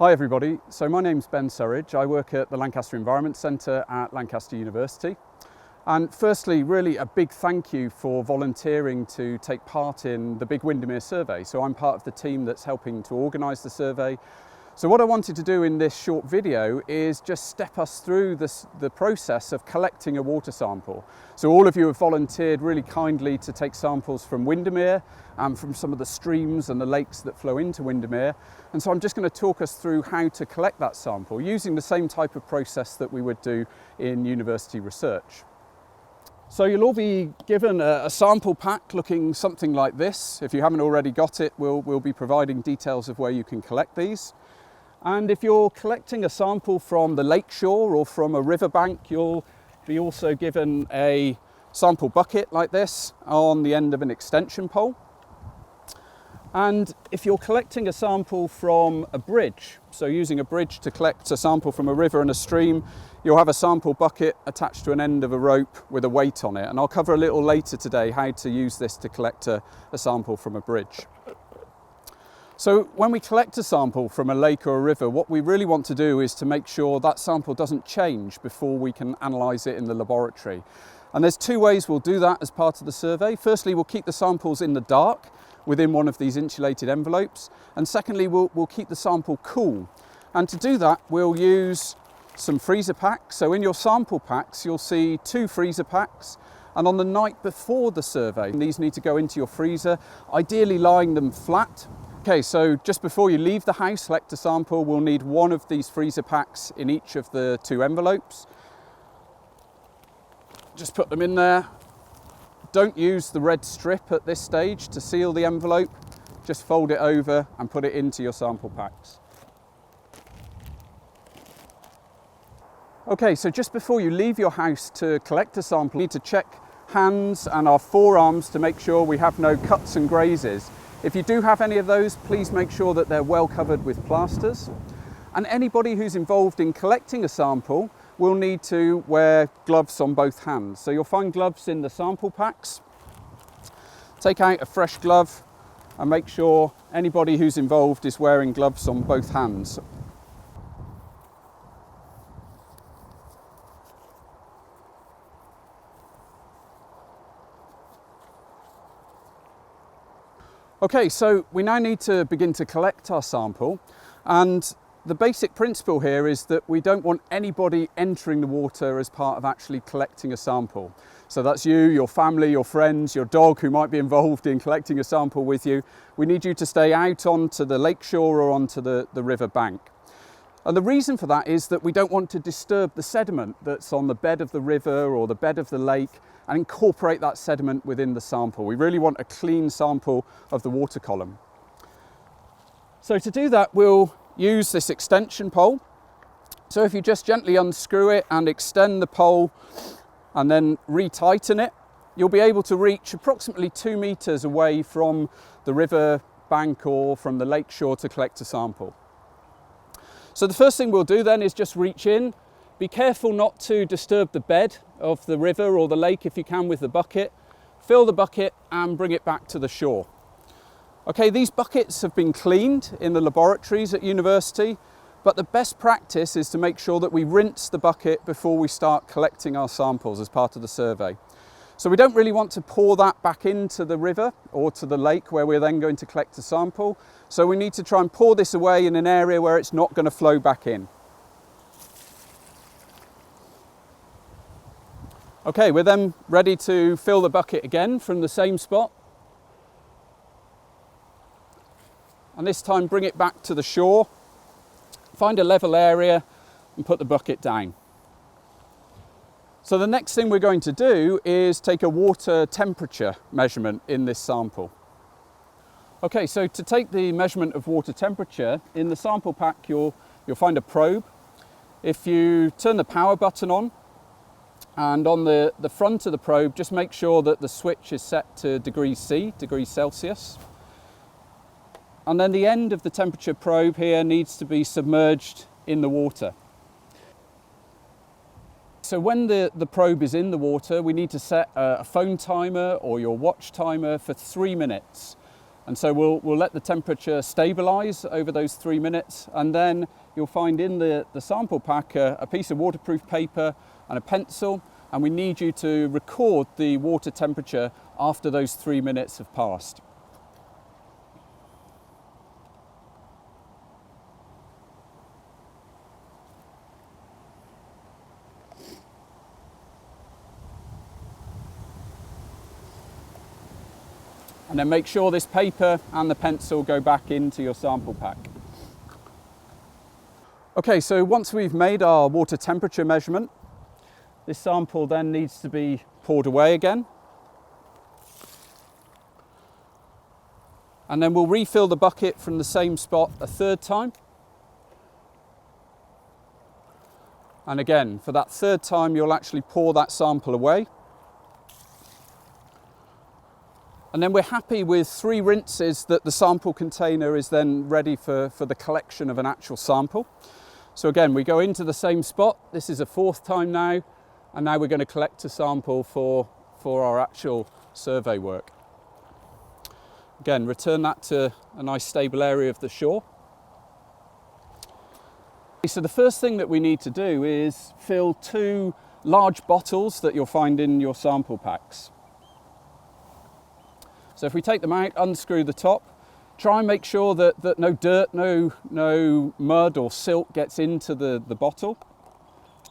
Hi everybody, so my name's Ben Surridge. I work at the Lancaster Environment Centre at Lancaster University. And firstly, really a big thank you for volunteering to take part in the Big Windermere Survey. So I'm part of the team that's helping to organise the survey. So what I wanted to do in this short video is just step us through the process of collecting a water sample. So all of you have volunteered really kindly to take samples from Windermere and from some of the streams and the lakes that flow into Windermere. And so I'm just going to talk us through how to collect that sample using the same type of process that we would do in university research. So you'll all be given a sample pack looking something like this. If you haven't already got it, we'll be providing details of where you can collect these. And if you're collecting a sample from the lakeshore or from a riverbank, you'll be also given a sample bucket like this on the end of an extension pole. And if you're collecting a sample from a bridge, so using a bridge to collect a sample from a river and a stream, you'll have a sample bucket attached to an end of a rope with a weight on it. And I'll cover a little later today how to use this to collect a sample from a bridge. So when we collect a sample from a lake or a river, what we really want to do is to make sure that sample doesn't change before we can analyse it in the laboratory. And there's two ways we'll do that as part of the survey. Firstly, we'll keep the samples in the dark within one of these insulated envelopes. And secondly, we'll keep the sample cool. And to do that, we'll use some freezer packs. So in your sample packs, you'll see 2 freezer packs. And on the night before the survey, these need to go into your freezer, ideally lying them flat. Okay, so just before you leave the house, select a sample, we'll need one of these freezer packs in each of the 2 envelopes. Just put them in there. Don't use the red strip at this stage to seal the envelope. Just fold it over and put it into your sample packs. Okay, so just before you leave your house to collect a sample, you need to check hands and our forearms to make sure we have no cuts and grazes. If you do have any of those, please make sure that they're well covered with plasters. And anybody who's involved in collecting a sample will need to wear gloves on both hands. So you'll find gloves in the sample packs. Take out a fresh glove and make sure anybody who's involved is wearing gloves on both hands. Okay, so we now need to begin to collect our sample, and the basic principle here is that we don't want anybody entering the water as part of actually collecting a sample. So that's you, your family, your friends, your dog who might be involved in collecting a sample with you. We need you to stay out onto the lakeshore or onto the river bank. And the reason for that is that we don't want to disturb the sediment that's on the bed of the river or the bed of the lake and incorporate that sediment within the sample. We really want a clean sample of the water column. So to do that, we'll use this extension pole. So if you just gently unscrew it and extend the pole and then retighten it, you'll be able to reach approximately 2 meters away from the river bank or from the lake shore to collect a sample. So the first thing we'll do then is just reach in. Be careful not to disturb the bed of the river or the lake if you can with the bucket. Fill the bucket and bring it back to the shore. Okay, these buckets have been cleaned in the laboratories at university, but the best practice is to make sure that we rinse the bucket before we start collecting our samples as part of the survey. So we don't really want to pour that back into the river or to the lake where we're then going to collect a sample. So we need to try and pour this away in an area where it's not going to flow back in. Okay, we're then ready to fill the bucket again from the same spot. And this time bring it back to the shore, find a level area and put the bucket down. So the next thing we're going to do is take a water temperature measurement in this sample. Okay, so to take the measurement of water temperature, in the sample pack you'll find a probe. If you turn the power button on, and on the front of the probe, just make sure that the switch is set to degrees Celsius. And then the end of the temperature probe here needs to be submerged in the water. So when the probe is in the water, we need to set a phone timer or your watch timer for 3 minutes. And so we'll let the temperature stabilise over those 3 minutes, and then you'll find in the sample pack a piece of waterproof paper and a pencil, and we need you to record the water temperature after those 3 minutes have passed. And then make sure this paper and the pencil go back into your sample pack. Okay, so once we've made our water temperature measurement, this sample then needs to be poured away again. And then we'll refill the bucket from the same spot a third time. And again, for that third time, you'll actually pour that sample away. And then we're happy with 3 rinses that the sample container is then ready for the collection of an actual sample. So again, we go into the same spot. This is a 4th time now, and now we're going to collect a sample for our actual survey work. Again, return that to a nice stable area of the shore. So the first thing that we need to do is fill 2 large bottles that you'll find in your sample packs. So if we take them out, unscrew the top, try and make sure that no dirt, no mud or silt gets into the bottle.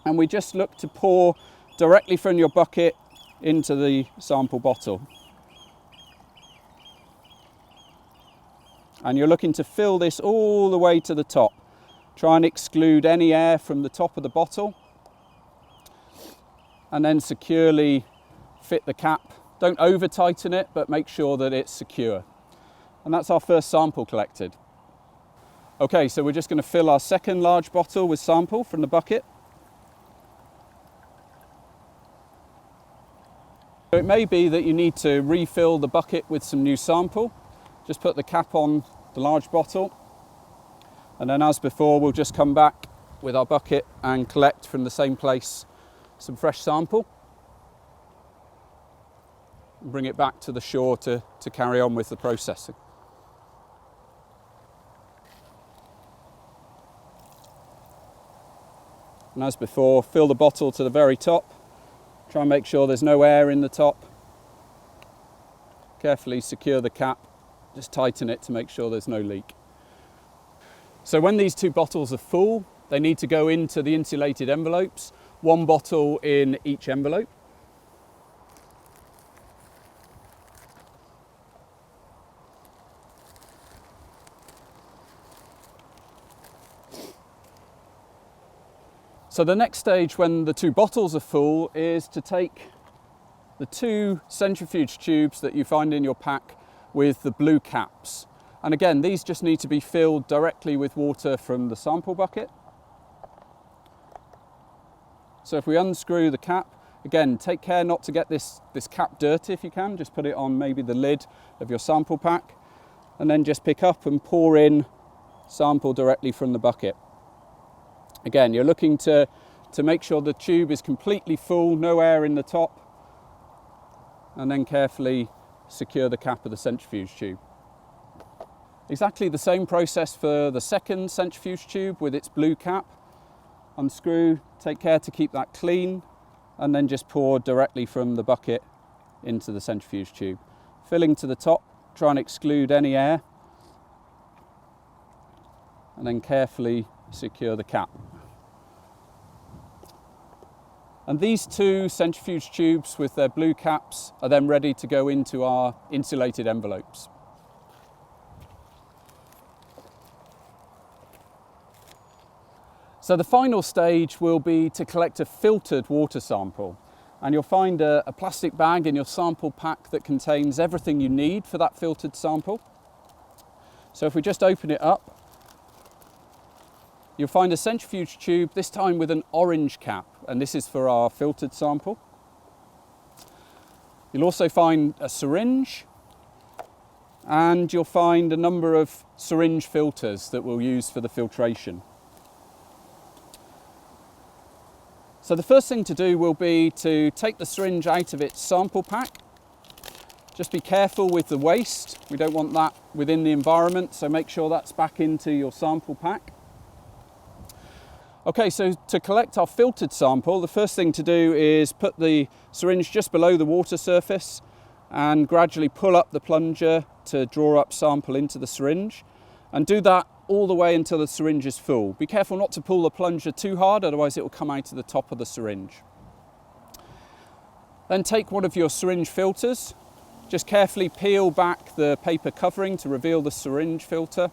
And we just look to pour directly from your bucket into the sample bottle. And you're looking to fill this all the way to the top. Try and exclude any air from the top of the bottle. And then securely fit the cap. Don't over tighten it, but make sure that it's secure. And that's our first sample collected. Okay, so we're just going to fill our second large bottle with sample from the bucket. So it may be that you need to refill the bucket with some new sample. Just put the cap on the large bottle. And then as before, we'll just come back with our bucket and collect from the same place some fresh sample. And bring it back to the shore to carry on with the processing. And as before, fill the bottle to the very top. Try and make sure there's no air in the top. Carefully secure the cap. Just tighten it to make sure there's no leak. So when these 2 bottles are full, they need to go into the insulated envelopes, 1 bottle in each envelope. So the next stage when the 2 bottles are full is to take the 2 centrifuge tubes that you find in your pack with the blue caps. And again, these just need to be filled directly with water from the sample bucket. So if we unscrew the cap, again, take care not to get this cap dirty if you can. Just put it on maybe the lid of your sample pack, and then just pick up and pour in sample directly from the bucket. Again, you're looking to make sure the tube is completely full, no air in the top, and then carefully secure the cap of the centrifuge tube. Exactly the same process for the second centrifuge tube with its blue cap. Unscrew, take care to keep that clean, and then just pour directly from the bucket into the centrifuge tube. Filling to the top, try and exclude any air, and then carefully secure the cap. And these 2 centrifuge tubes with their blue caps are then ready to go into our insulated envelopes. So the final stage will be to collect a filtered water sample. And you'll find a plastic bag in your sample pack that contains everything you need for that filtered sample. So if we just open it up, you'll find a centrifuge tube, this time with an orange cap, and this is for our filtered sample. You'll also find a syringe, and you'll find a number of syringe filters that we'll use for the filtration. So the first thing to do will be to take the syringe out of its sample pack. Just be careful with the waste. We don't want that within the environment, so make sure that's back into your sample pack. Okay, so to collect our filtered sample, the first thing to do is put the syringe just below the water surface and gradually pull up the plunger to draw up sample into the syringe, and do that all the way until the syringe is full. Be careful not to pull the plunger too hard, otherwise it will come out of the top of the syringe. Then take one of your syringe filters, just carefully peel back the paper covering to reveal the syringe filter,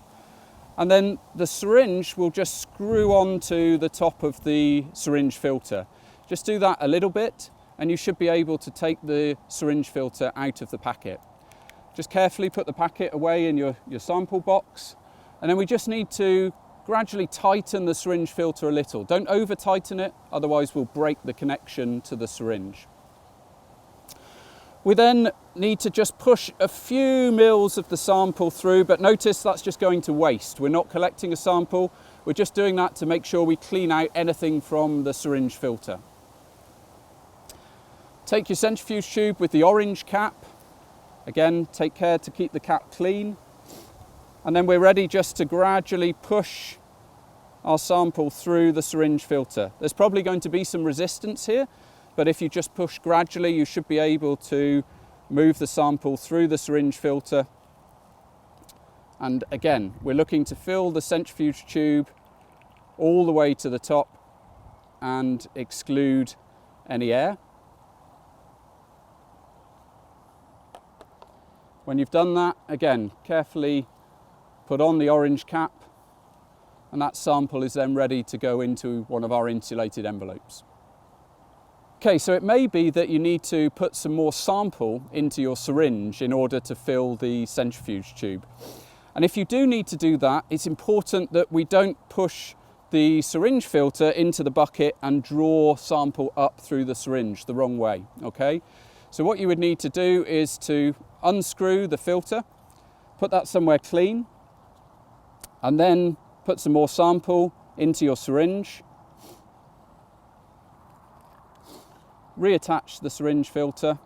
and then the syringe will just screw onto the top of the syringe filter. Just do that a little bit and you should be able to take the syringe filter out of the packet. Just carefully put the packet away in your sample box, and then we just need to gradually tighten the syringe filter a little. Don't over tighten it, otherwise we'll break the connection to the syringe. We then need to just push a few mils of the sample through, but notice that's just going to waste. We're not collecting a sample, we're just doing that to make sure we clean out anything from the syringe filter. Take your centrifuge tube with the orange cap. Again, take care to keep the cap clean. And then we're ready just to gradually push our sample through the syringe filter. There's probably going to be some resistance here, but if you just push gradually, you should be able to move the sample through the syringe filter. And again, we're looking to fill the centrifuge tube all the way to the top and exclude any air. When you've done that, again, carefully put on the orange cap, and that sample is then ready to go into one of our insulated envelopes. Okay, so it may be that you need to put some more sample into your syringe in order to fill the centrifuge tube. And if you do need to do that, it's important that we don't push the syringe filter into the bucket and draw sample up through the syringe the wrong way, okay? So what you would need to do is to unscrew the filter, put that somewhere clean, and then put some more sample into your syringe. Reattach the syringe filter,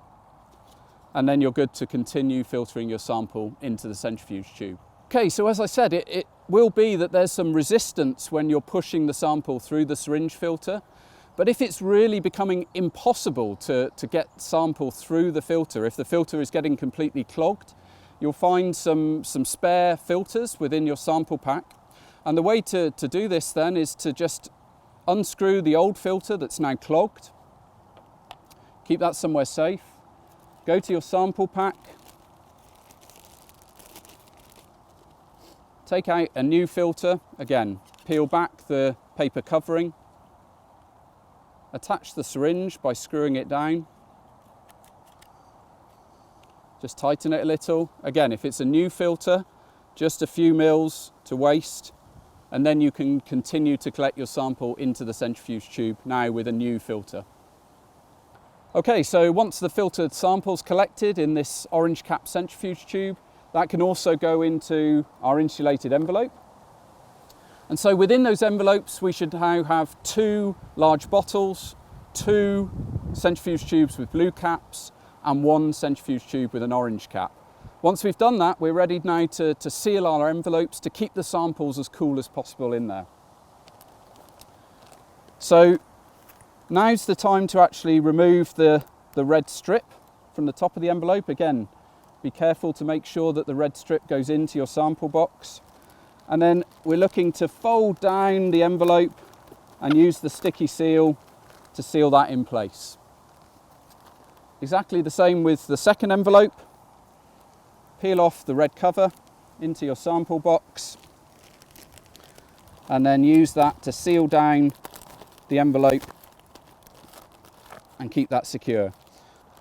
and then you're good to continue filtering your sample into the centrifuge tube. Okay, so as I said, it will be that there's some resistance when you're pushing the sample through the syringe filter, but if it's really becoming impossible to get sample through the filter, if the filter is getting completely clogged, you'll find some spare filters within your sample pack. And the way to do this then is to just unscrew the old filter that's now clogged. Keep that somewhere safe. Go to your sample pack. Take out a new filter. Again, peel back the paper covering. Attach the syringe by screwing it down. Just tighten it a little. Again, if it's a new filter, just a few mils to waste, and then you can continue to collect your sample into the centrifuge tube now with a new filter. Okay, so once the filtered sample's collected in this orange cap centrifuge tube, that can also go into our insulated envelope. And so within those envelopes, we should now have 2 large bottles, 2 centrifuge tubes with blue caps, and 1 centrifuge tube with an orange cap. Once we've done that, we're ready now to seal our envelopes to keep the samples as cool as possible in there. So now's the time to actually remove the red strip from the top of the envelope. Again, be careful to make sure that the red strip goes into your sample box. And then we're looking to fold down the envelope and use the sticky seal to seal that in place. Exactly the same with the second envelope. Peel off the red cover into your sample box and then use that to seal down the envelope and keep that secure.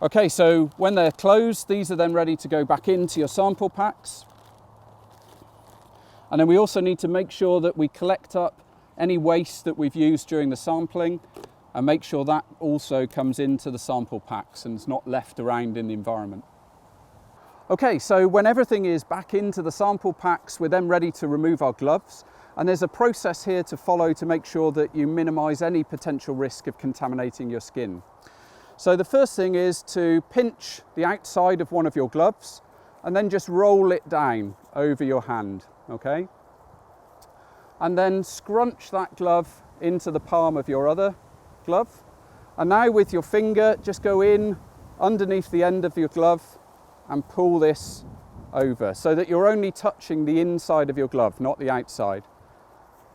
Okay, so when they're closed, these are then ready to go back into your sample packs. And then we also need to make sure that we collect up any waste that we've used during the sampling and make sure that also comes into the sample packs and is not left around in the environment. Okay, so when everything is back into the sample packs, we're then ready to remove our gloves. And there's a process here to follow to make sure that you minimise any potential risk of contaminating your skin. So the first thing is to pinch the outside of one of your gloves and then just roll it down over your hand, okay? And then scrunch that glove into the palm of your other glove. And now with your finger, just go in underneath the end of your glove and pull this over so that you're only touching the inside of your glove, not the outside.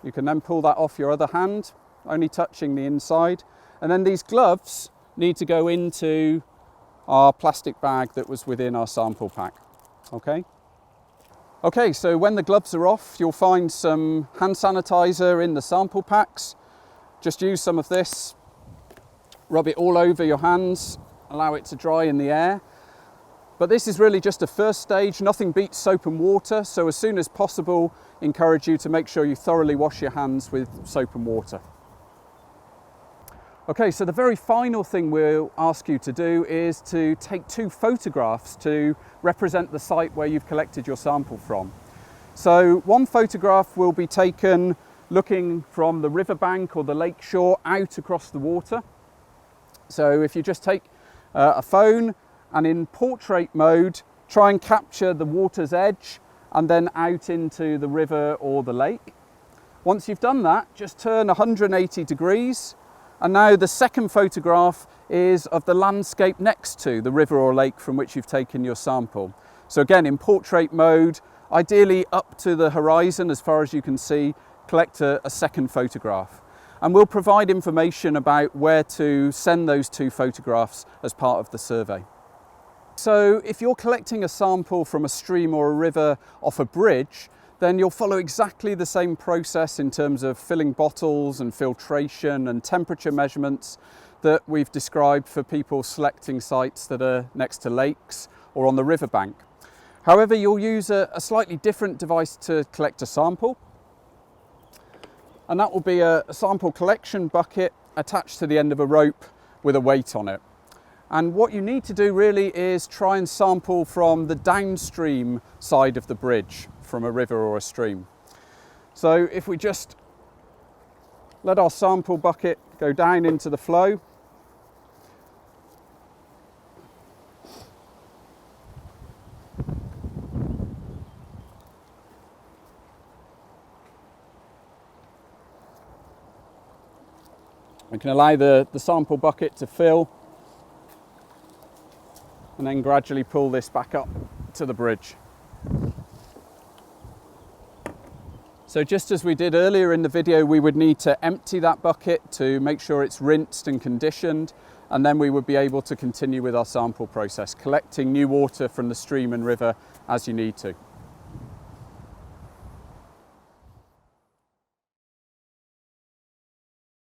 You can then pull that off your other hand, only touching the inside. And then these gloves need to go into our plastic bag that was within our sample pack, okay? Okay, so when the gloves are off, you'll find some hand sanitizer in the sample packs. Just use some of this, rub it all over your hands, allow it to dry in the air. But this is really just a first stage. Nothing beats soap and water, so as soon as possible, encourage you to make sure you thoroughly wash your hands with soap and water. Okay, so the very final thing we'll ask you to do is to take 2 photographs to represent the site where you've collected your sample from. So one photograph will be taken looking from the riverbank or the lake shore out across the water. So if you just take a phone and in portrait mode, try and capture the water's edge and then out into the river or the lake. Once you've done that, just turn 180 degrees. And now the second photograph is of the landscape next to the river or lake from which you've taken your sample. So again, in portrait mode, ideally up to the horizon as far as you can see, collect a second photograph. And we'll provide information about where to send those 2 photographs as part of the survey. So if you're collecting a sample from a stream or a river off a bridge, then you'll follow exactly the same process in terms of filling bottles and filtration and temperature measurements that we've described for people selecting sites that are next to lakes or on the riverbank. However, you'll use a slightly different device to collect a sample, and that will be a sample collection bucket attached to the end of a rope with a weight on it. And what you need to do really is try and sample from the downstream side of the bridge from a river or a stream. So if we just let our sample bucket go down into the flow, we can allow the sample bucket to fill and then gradually pull this back up to the bridge. So just as we did earlier in the video, we would need to empty that bucket to make sure it's rinsed and conditioned, and then we would be able to continue with our sample process, collecting new water from the stream and river as you need to.